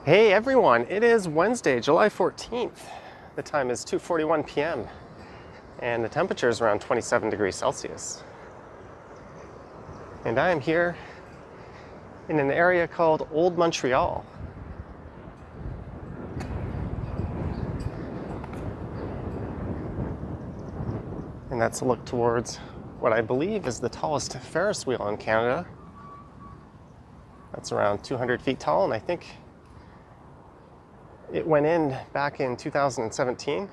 Hey everyone, it is Wednesday, July 14th. The time is 2:41 p.m. and the temperature is around 27 degrees Celsius. And I am here in an area called Old Montreal. And that's a look towards what I believe is the tallest Ferris wheel in Canada. That's around 200 feet tall, and I think it went in back in 2017.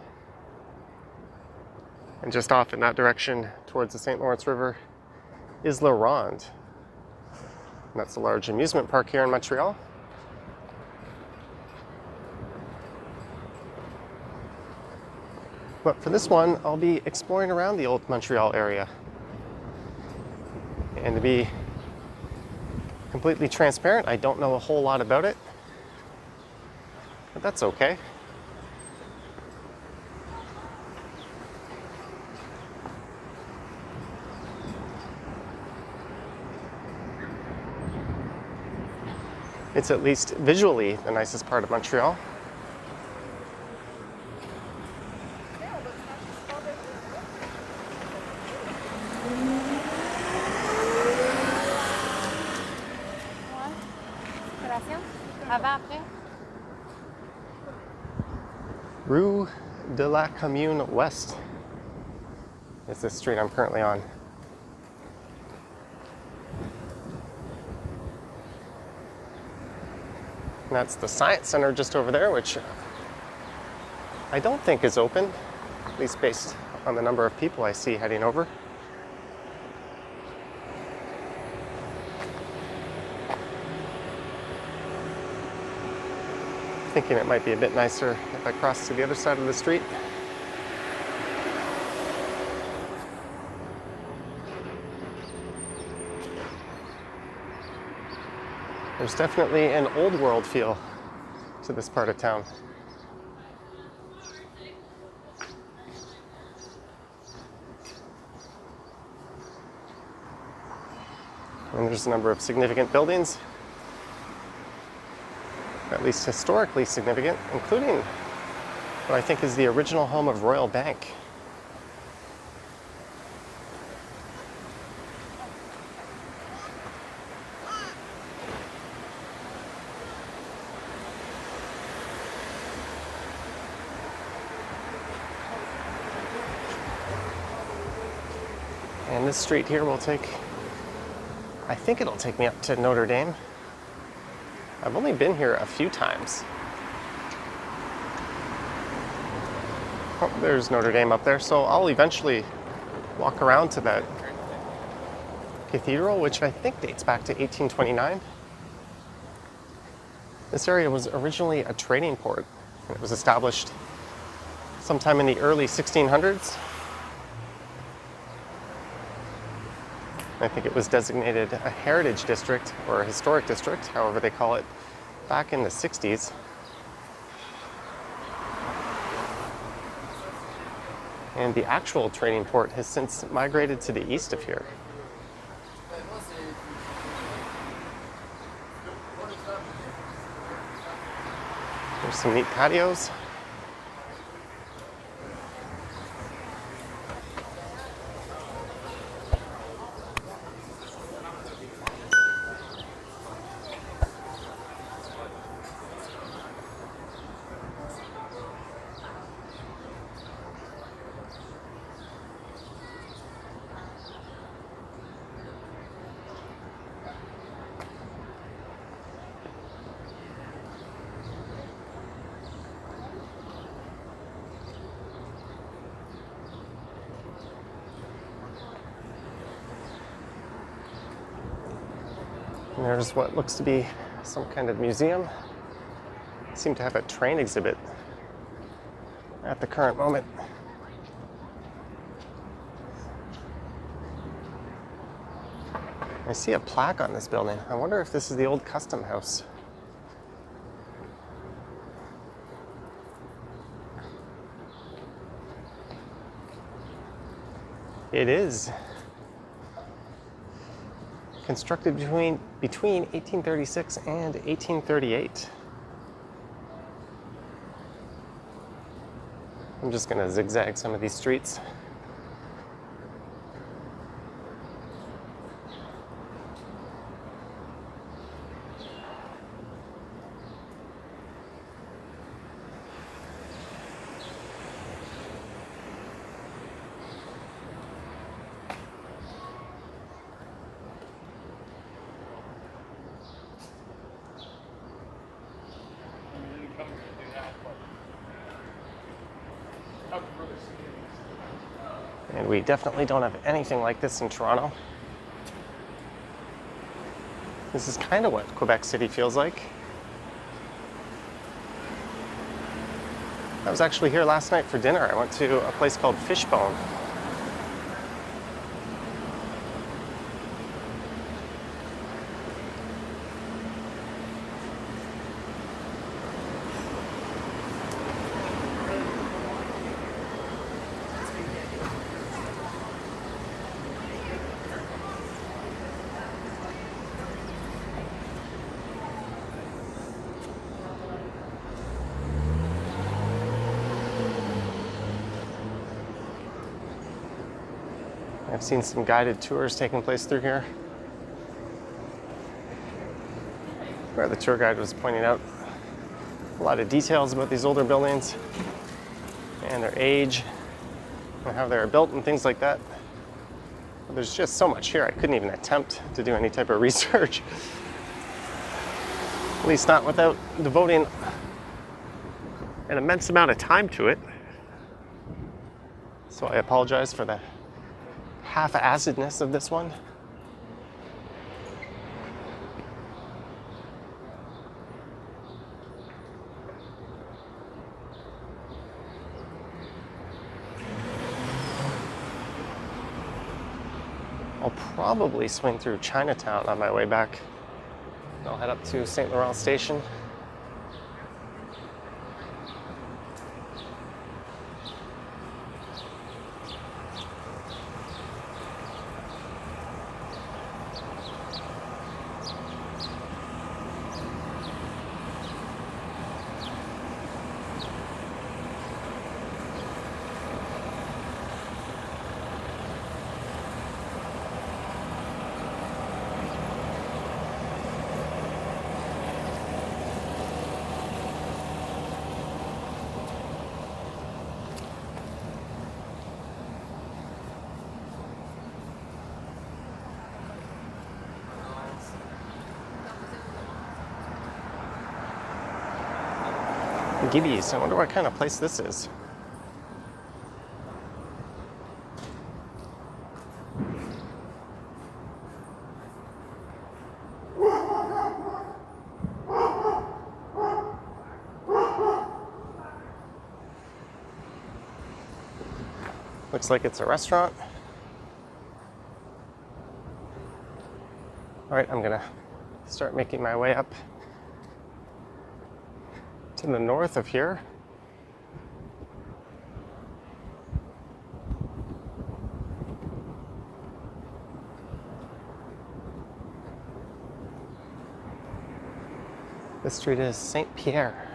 And just off in that direction towards the St. Lawrence River is Laurent. And that's a large amusement park here in Montreal. But for this one, I'll be exploring around the Old Montreal area. And to be completely transparent, I don't know a whole lot about it, but that's okay. It's at least visually the nicest part of Montreal. Rue de la Commune West is this street I'm currently on. And that's the Science Center just over there, which I don't think is open, at least based on the number of people I see heading over. Thinking it might be a bit nicer if I cross to the other side of the street. There's definitely an old world feel to this part of town. And there's a number of significant buildings, at least historically significant, including what I think is the original home of Royal Bank. And this street here will I think it'll take me up to Notre-Dame. I've only been here a few times. Oh, there's Notre-Dame up there, so I'll eventually walk around to that cathedral, which I think dates back to 1829. This area was originally a trading port, and it was established sometime in the early 1600s. I think it was designated a heritage district or a historic district, however they call it, back in the 60s. And the actual trading port has since migrated to the east of here. There's some neat patios. And there's what looks to be some kind of museum. They seem to have a train exhibit at the current moment. I see a plaque on this building. I wonder if this is the old custom house. It is. Constructed between 1836 and 1838. I'm just gonna zigzag some of these streets. And we definitely don't have anything like this in Toronto. This is kind of what Quebec City feels like. I was actually here last night for dinner. I went to a place called Fishbone. I've seen some guided tours taking place through here, where the tour guide was pointing out a lot of details about these older buildings and their age and how they were built and things like that. But there's just so much here, I couldn't even attempt to do any type of research. At least not without devoting an immense amount of time to it. So I apologize for the half-acidness of this one. I'll probably swing through Chinatown on my way back. I'll head up to St-Laurent Station. Gibby's. I wonder what kind of place this is. Looks like it's a restaurant. All right, I'm gonna start making my way up to the north of here. This street is St. Pierre.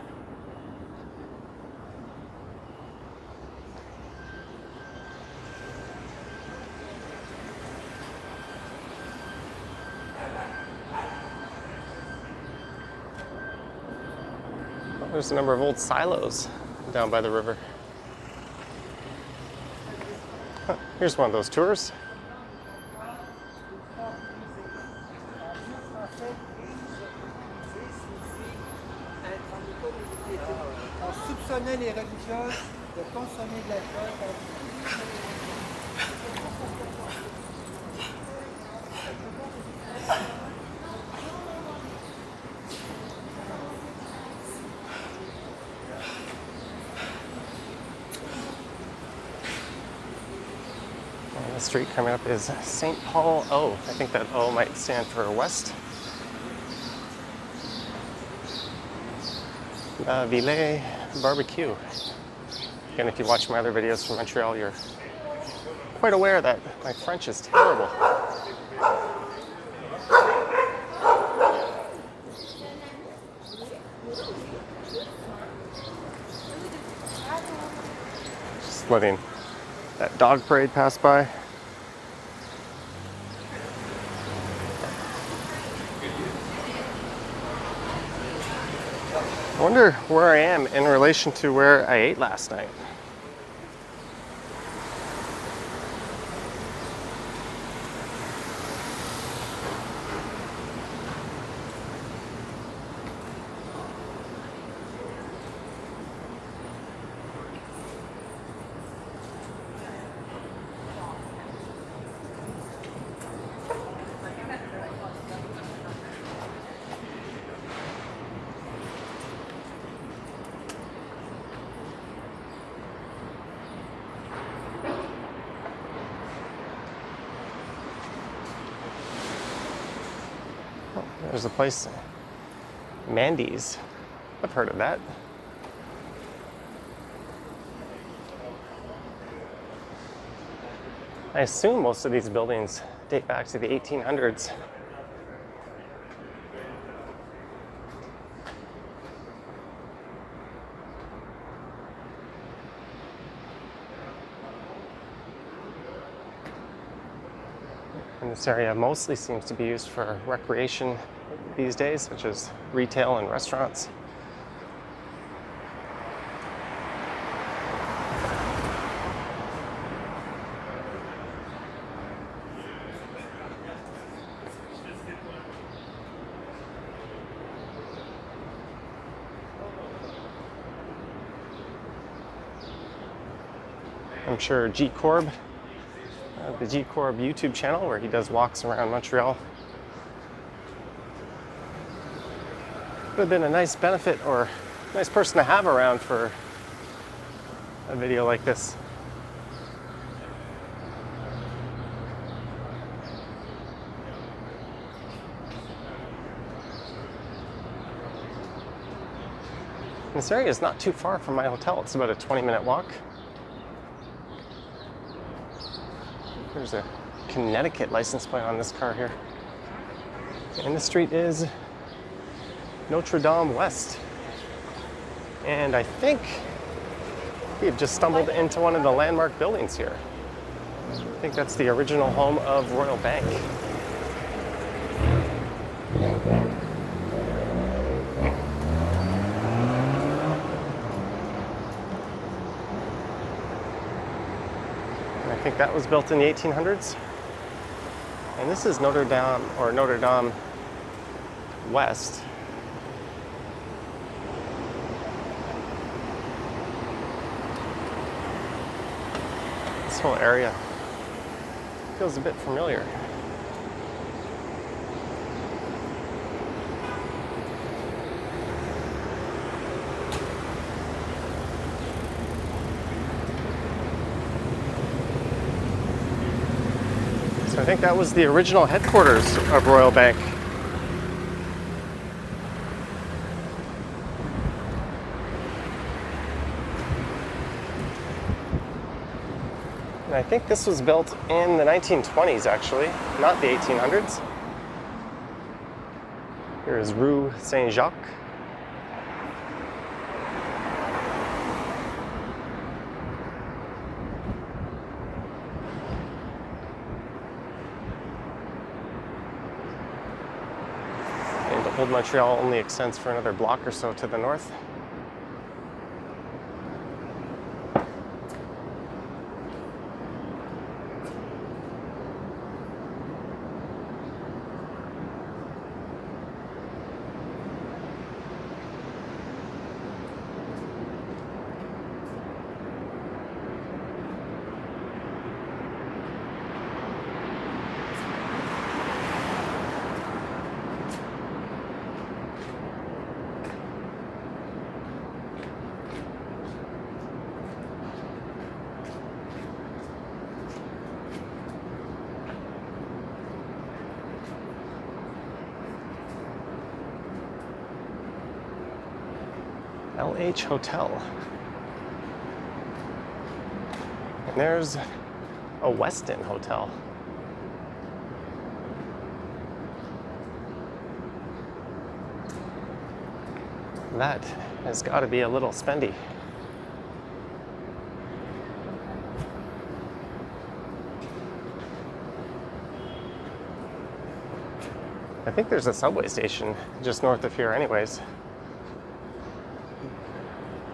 There's a number of old silos down by the river. Huh, here's one of those tours. Soupçonnait les religieuses de consommer de l'alcool. The street coming up is St. Paul O. I think that O might stand for west. La Ville Barbecue. Again, if you watch my other videos from Montreal, you're quite aware that my French is terrible. Just letting that dog parade pass by. I wonder where I am in relation to where I ate last night. There's a place, Mandy's. I've heard of that. I assume most of these buildings date back to the 1800s. And this area mostly seems to be used for recreation these days, such as retail and restaurants. I'm sure G Corb, the G Corb YouTube channel where he does walks around Montreal, would have been a nice benefit or nice person to have around for a video like this. This area is not too far from my hotel. It's about a 20-minute walk. There's a Connecticut license plate on this car here. And the street is Notre-Dame West. And I think we've just stumbled into one of the landmark buildings here. I think that's the original home of Royal Bank. And I think that was built in the 1800s. And this is Notre-Dame, or Notre-Dame West. This whole area feels a bit familiar. So I think that was the original headquarters of Royal Bank. And I think this was built in the 1920s, actually, not the 1800s. Here's Rue Saint-Jacques. And Old Montreal only extends for another block or so to the north. LH Hotel. And there's a Westin Hotel. That has got to be a little spendy. I think there's a subway station just north of here anyways.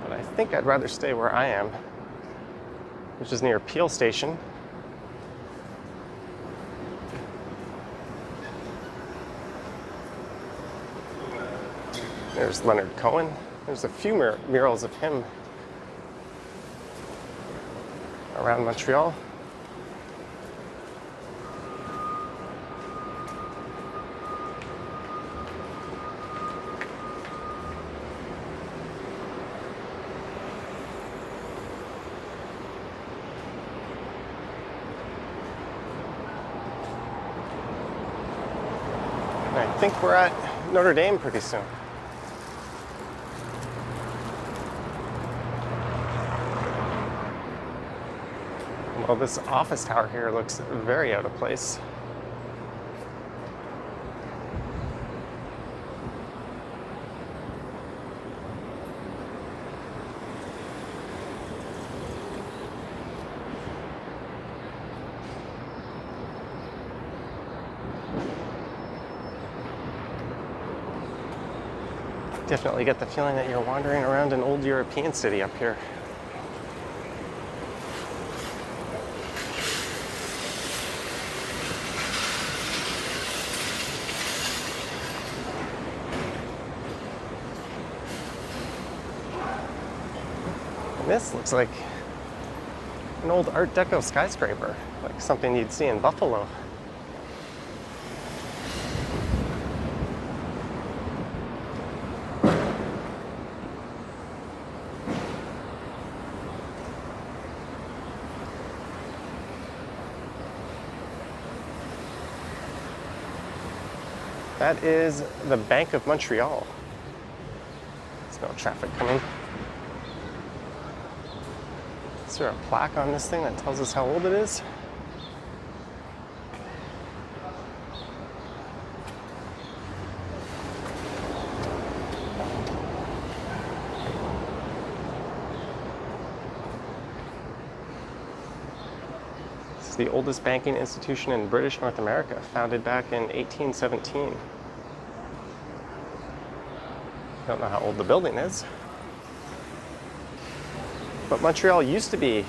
But I think I'd rather stay where I am, which is near Peel Station. There's Leonard Cohen. There's a few murals of him around Montreal. And I think we're at Notre Dame pretty soon. Well, this office tower here looks very out of place. Definitely get the feeling that you're wandering around an old European city up here. And this looks like an old Art Deco skyscraper, like something you'd see in Buffalo. That is the Bank of Montreal. There's no traffic coming. Is there a plaque on this thing that tells us how old it is? This is the oldest banking institution in British North America, founded back in 1817. Don't know how old the building is. But Montreal used to be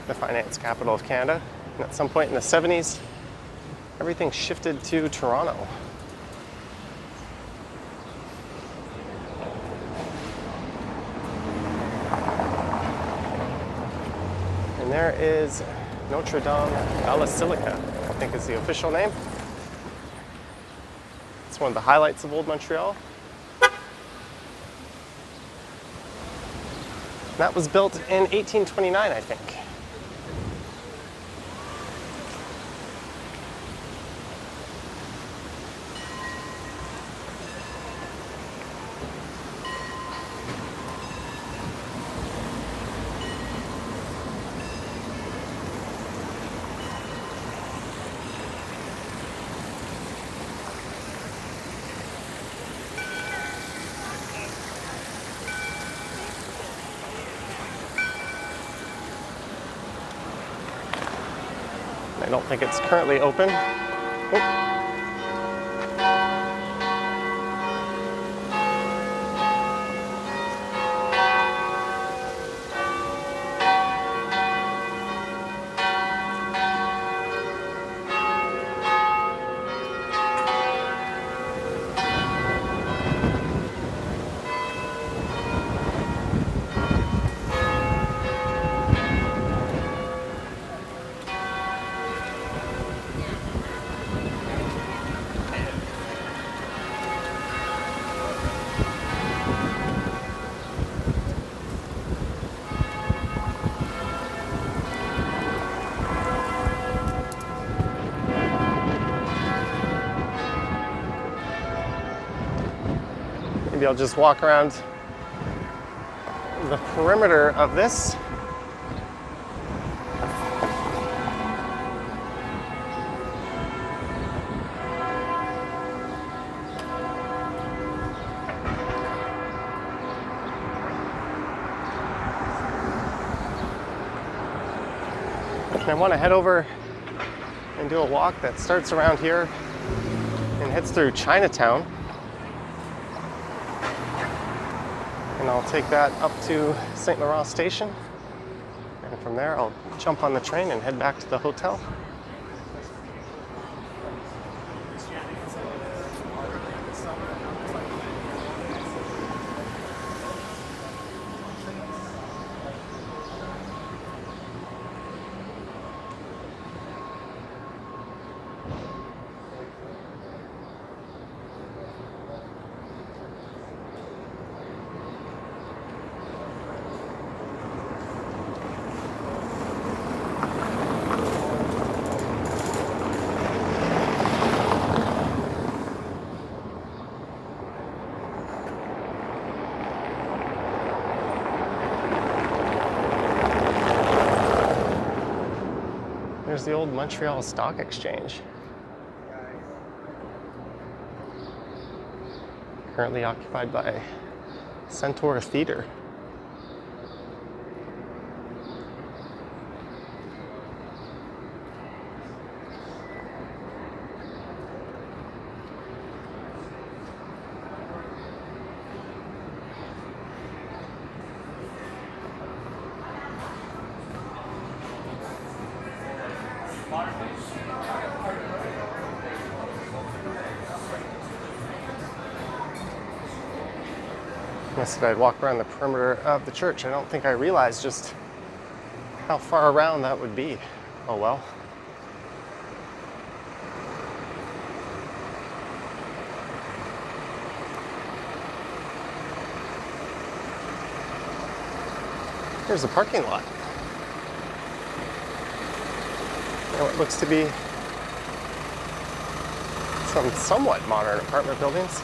the finance capital of Canada, and at some point in the 70s, everything shifted to Toronto. And there is Notre-Dame Basilica, I think is the official name. It's one of the highlights of Old Montreal. That was built in 1829, I think. I don't think it's currently open. Oh. Maybe I'll just walk around the perimeter of this. And I want to head over and do a walk that starts around here and heads through Chinatown. And I'll take that up to St-Laurent Station. And from there, I'll jump on the train and head back to the hotel. There's the Old Montreal Stock Exchange. Currently occupied by Centaur Theater. I said I'd walk around the perimeter of the church. I don't think I realized just how far around that would be. Oh well. Here's the parking lot. And what looks to be some somewhat modern apartment buildings.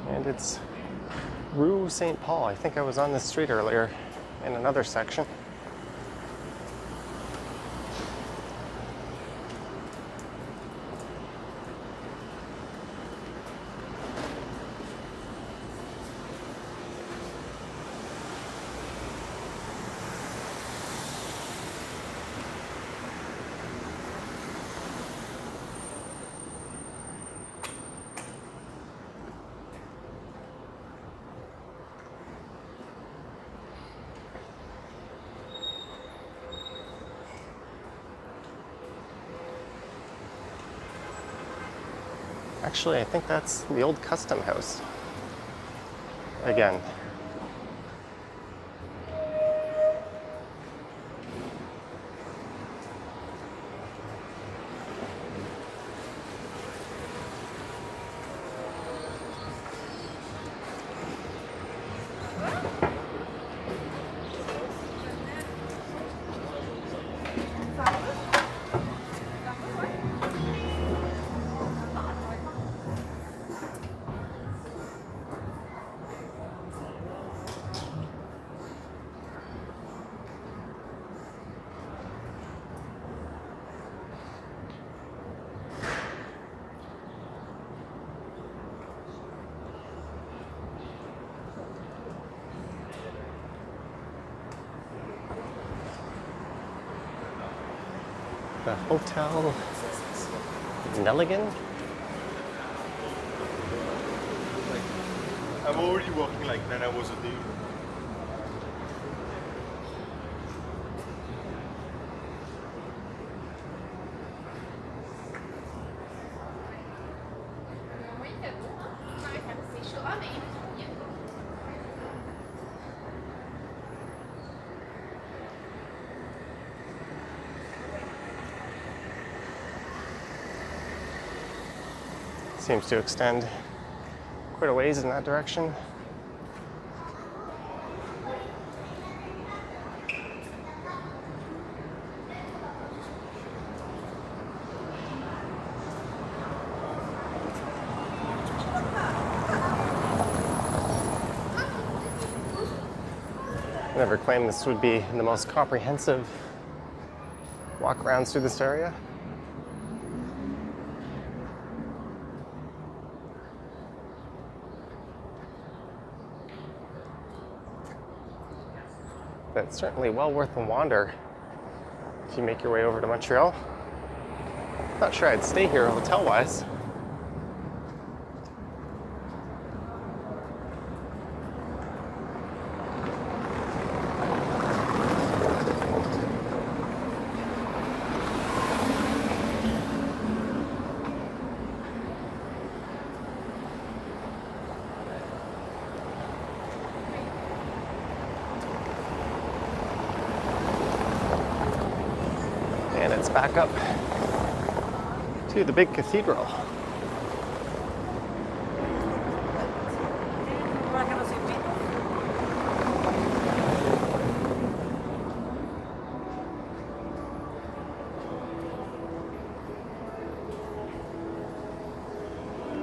And it's Rue St. Paul. I think I was on this street earlier in another section. Actually, I think that's the old custom house. Again. The Hotel Nelligan. I'm already working like 9 hours a day. Seems to extend quite a ways in that direction. I never claimed this would be the most comprehensive walk around through this area. But it's certainly well worth a wander if you make your way over to Montreal. Not sure I'd stay here hotel-wise. And it's back up to the big cathedral.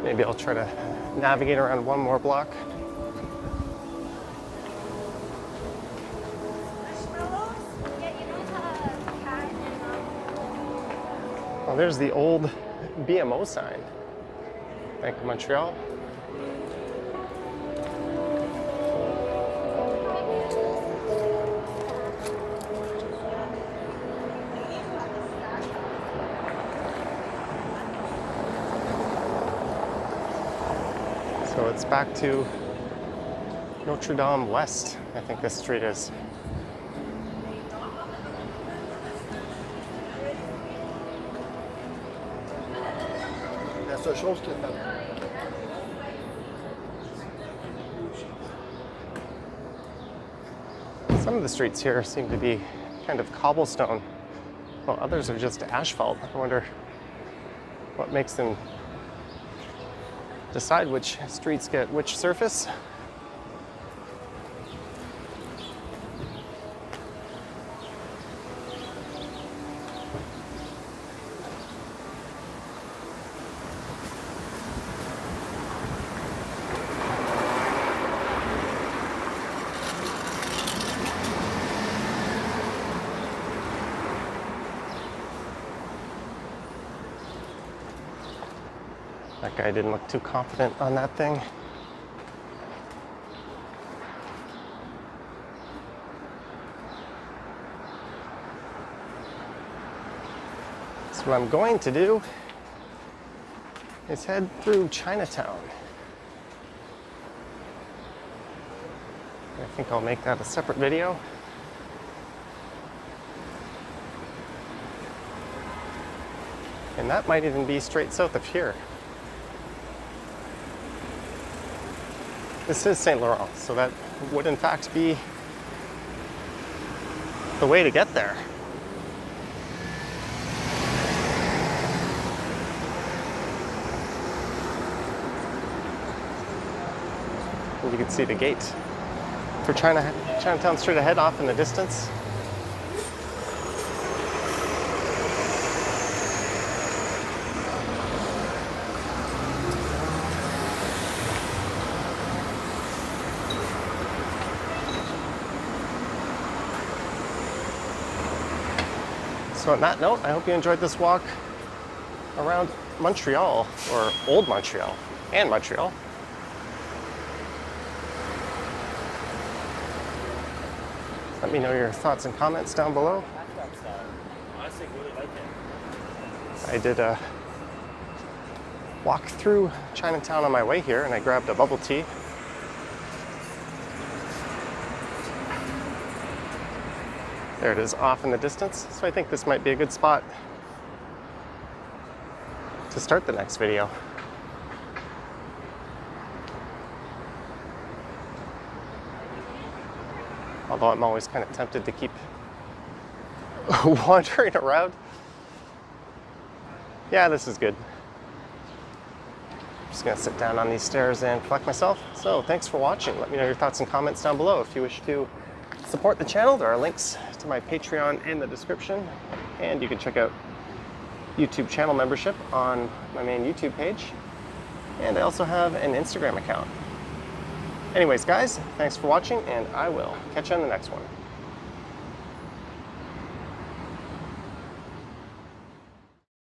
Maybe I'll try to navigate around one more block. Oh, there's the old BMO sign. Bank of Montreal. So it's back to Notre-Dame West, I think this street is. La seule chose qu'il y a fait. Some of the streets here seem to be kind of cobblestone, while others are just asphalt. I wonder what makes them decide which streets get which surface. That guy didn't look too confident on that thing. So what I'm going to do is head through Chinatown. I think I'll make that a separate video. And that might even be straight south of here. This is St-Laurent, so that would in fact be the way to get there. And you can see the gate for Chinatown straight ahead off in the distance. So on that note, I hope you enjoyed this walk around Montreal, or Old Montreal, and Montreal. Let me know your thoughts and comments down below. Honestly, really like it. I did a walk through Chinatown on my way here, and I grabbed a bubble tea. There it is off in the distance. So I think this might be a good spot to start the next video. Although I'm always kind of tempted to keep wandering around. Yeah, this is good. I'm just gonna sit down on these stairs and collect myself. So thanks for watching. Let me know your thoughts and comments down below. If you wish to support the channel, there are links to my Patreon in the description, and you can check out YouTube channel membership on my main YouTube page, and I also have an Instagram account. Anyways, guys, thanks for watching, and I will catch you on the next one.